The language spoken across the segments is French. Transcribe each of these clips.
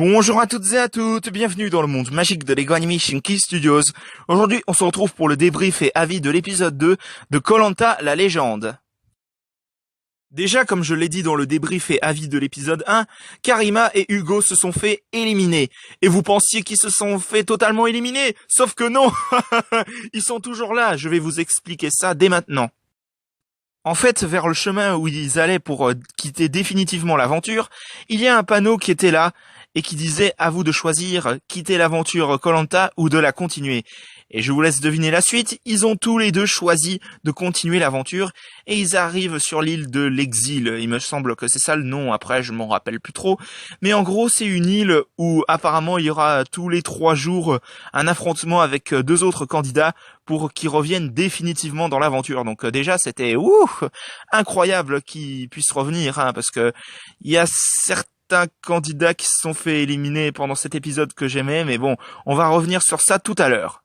Bonjour à toutes et à toutes, bienvenue dans le monde magique de Lego Animation Key Studios. Aujourd'hui, on se retrouve pour le débrief et avis de l'épisode 2 de Koh-Lanta, la légende. Déjà, comme je l'ai dit dans le débrief et avis de l'épisode 1, Karima et Hugo se sont fait éliminer. Et vous pensiez qu'ils se sont fait totalement éliminer? Sauf que non. Ils sont toujours là, je vais vous expliquer ça dès maintenant. En fait, vers le chemin où ils allaient pour quitter définitivement l'aventure, il y a un panneau qui était là et qui disait à vous de choisir quitter l'aventure Koh-Lanta ou de la continuer. Et je vous laisse deviner la suite, ils ont tous les deux choisi de continuer l'aventure et ils arrivent sur l'île de l'Exil. Il me semble que c'est ça le nom, après je m'en rappelle plus trop. Mais en gros, c'est une île où apparemment il y aura tous les 3 jours un affrontement avec 2 autres candidats pour qu'ils reviennent définitivement dans l'aventure. Donc déjà c'était incroyable qu'ils puissent revenir, parce que il y a certains candidats qui se sont fait éliminer pendant cet épisode que j'aimais, mais bon, on va revenir sur ça tout à l'heure.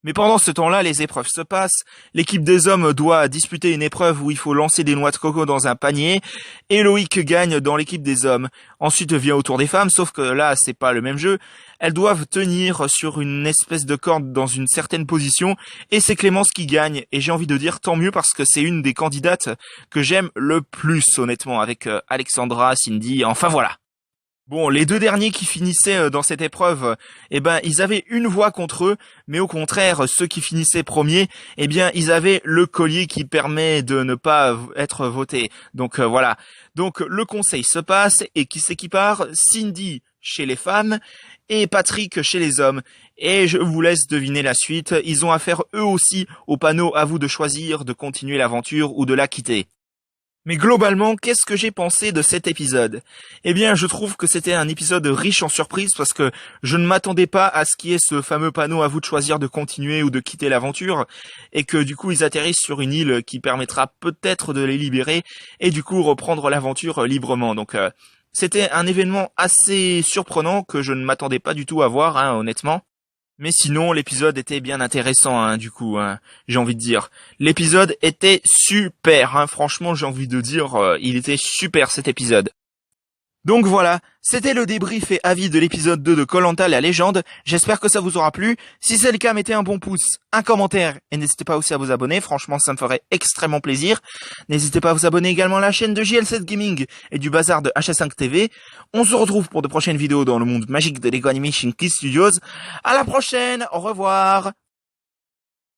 Mais pendant ce temps-là, les épreuves se passent, l'équipe des hommes doit disputer une épreuve où il faut lancer des noix de coco dans un panier, et Loïc gagne dans l'équipe des hommes. Ensuite vient au tour des femmes, sauf que là, c'est pas le même jeu. Elles doivent tenir sur une espèce de corde dans une certaine position, et c'est Clémence qui gagne. Et j'ai envie de dire tant mieux parce que c'est une des candidates que j'aime le plus, honnêtement, avec Alexandra, Cindy, enfin voilà. Bon, les 2 derniers qui finissaient dans cette épreuve, ils avaient une voix contre eux, mais au contraire, ceux qui finissaient premiers, ils avaient le collier qui permet de ne pas être voté. Donc voilà. Donc le conseil se passe et qui s'équipare, Cindy chez les femmes et Patrick chez les hommes. Et je vous laisse deviner la suite. Ils ont affaire eux aussi au panneau à vous de choisir de continuer l'aventure ou de la quitter. Mais globalement, qu'est-ce que j'ai pensé de cet épisode? Je trouve que c'était un épisode riche en surprises parce que je ne m'attendais pas à ce qu'il y ait ce fameux panneau à vous de choisir de continuer ou de quitter l'aventure et que du coup ils atterrissent sur une île qui permettra peut-être de les libérer et du coup reprendre l'aventure librement. Donc c'était un événement assez surprenant que je ne m'attendais pas du tout à voir, honnêtement. Mais sinon, l'épisode était bien intéressant, j'ai envie de dire. L'épisode était super, franchement, j'ai envie de dire, il était super cet épisode. Donc voilà, c'était le débrief et avis de l'épisode 2 de Koh-Lanta, la légende. J'espère que ça vous aura plu. Si c'est le cas, mettez un bon pouce, un commentaire et n'hésitez pas aussi à vous abonner. Franchement, ça me ferait extrêmement plaisir. N'hésitez pas à vous abonner également à la chaîne de JL7 Gaming et du bazar de HA5 TV. On se retrouve pour de prochaines vidéos dans le monde magique de Lego Animation Key Studios. À la prochaine, au revoir.